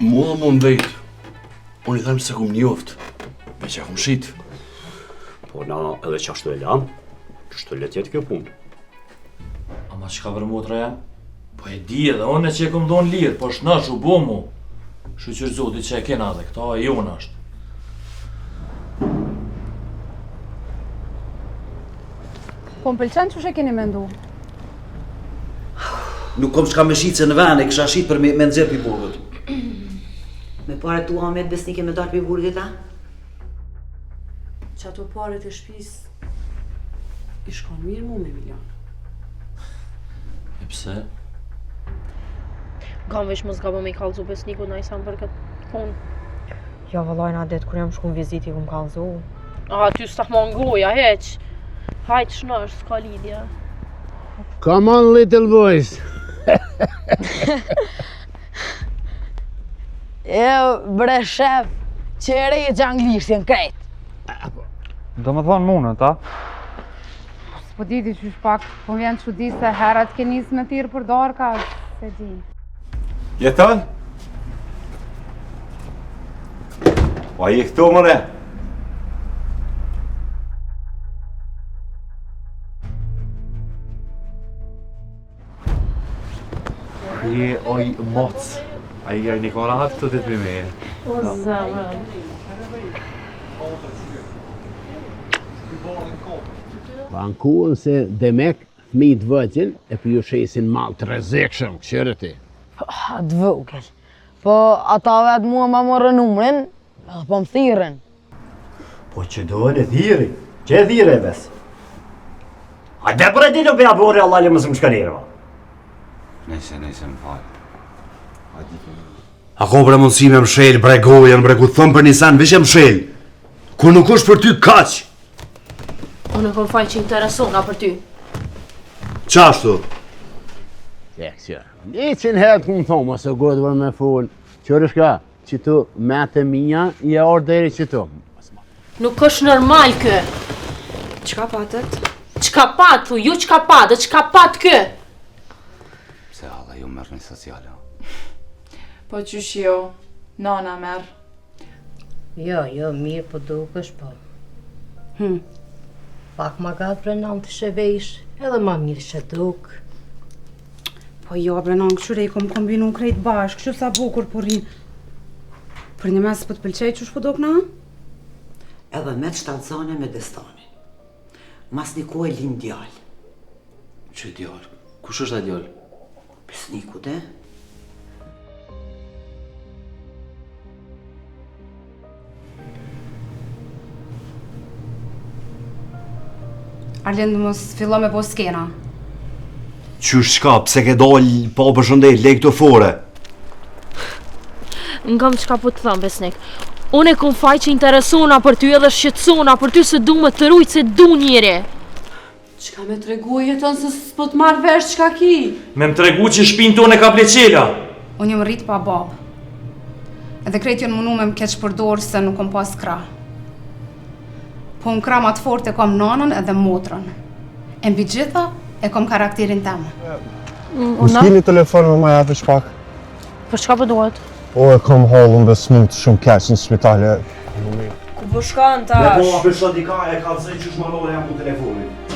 Mua më mbejt. Unë I them se kum njoft. Me që kum shit. Po na edhe që ashtu e lam, kështu le tjetë kjo punë. Ama çka për motra jam? Po e di edhe unë që e kom dhon lirë, po shnash u bo mu. Shqyr Zotit që e kena dhe këta e jona është. Po më pëlqen që keni mendu? Nuk kom shka me shqit se në vene, kësha shqit për me nëzirë për burgët. Me pare tu Ahmet Besnike me dalë për burgët, a? Që ato paret e shpis I shkon mirë mu me milion. E pse? Kam vesh mos gabo me I kallzu Besniku na I sam për këtë punë. Ja vallaj na det kur jam shku në vizit I kum kallzu. A ty s'ta mangoja heq. Hajt shnosh, s'ka lidhja. Come on little boys. Bre shef, qere I gjanglishtjen krejt. Do më thonë munët, a? Po diti që shpak, po vjen që di se herat ke njës me tirë për dorka, se di. Jeton? Po I këtu mëre? Je oj moc. A I Nikola hatë të ditë për me. O zemën. Bankuën se demek fëmijët vëgjën e për ju shesin mal të rezekshëm, qërë ti. Atë vogël. Po ata vetë mua ma morë numrin, edhe po më thiren. Po që dojnë e thiri, që e thire e bes. A dhe për e dinë për abore Allah le mësë më shkanire, va. Nëse më falë. A ko bre mundësi me mshel, bre gojen, bre ku thëmë për një sen, vesh e mshel. Kur nuk është për ty kaq. Unë kom fajnë që interesona për ty. Qashtu? Qërë. 100 herë të këmë thonë, se godëve me full. Qërë shka, që tu mete minja, I e orderi që tu. Nuk është normal kë. Qka patët? Qka pat, thu, ju qka pat, dhe qka pat kë? Pse alla ju mërë një sociale. Po qysh jo, nana merë. Jo, mirë po dukesh po. Pak ma gatë për nëmë të shëvesh, edhe ma mirë shë duk. Po jo, bre nënë këshure I kom kombinu krejt bashkë, kështu sa bukur po rinë. Për një mes për të pëlqej qësh po dok na? Edhe me të shtatzane me destanin. Mas një kohë e linë djallë. Që djallë? Kush është a djallë? Besniku de. Arlen mos fillo me po skena. Qysh shka, pse ke dollë pa për shëndet, lej këto fore? Ngam qka po të thëmë, Besnik. Unë e kom faj që interesona për ty edhe shqetsona për ty se du me të rujtë se du njëri. Qka me tregu jeton se s'po të marrë vesh qka ki? Me më tregu që shpinë tonë e ka pleqela. Unë jëm rritë pa babë. Edhe krejt jënë mënu me më keq përdorë se nuk kom pas krah. Po në krah ma të fort e kom nanën edhe motrën. E mbi gjitha e kom karakterin temë. S'kini telefon me ma jatë shpak. Për çka po duhet? O e kom hollën dhe smut shumë keq në spitale. Ku po shkan tash? Me po apër shot I ka e ka të zëjë që shmalore jam ku telefonit.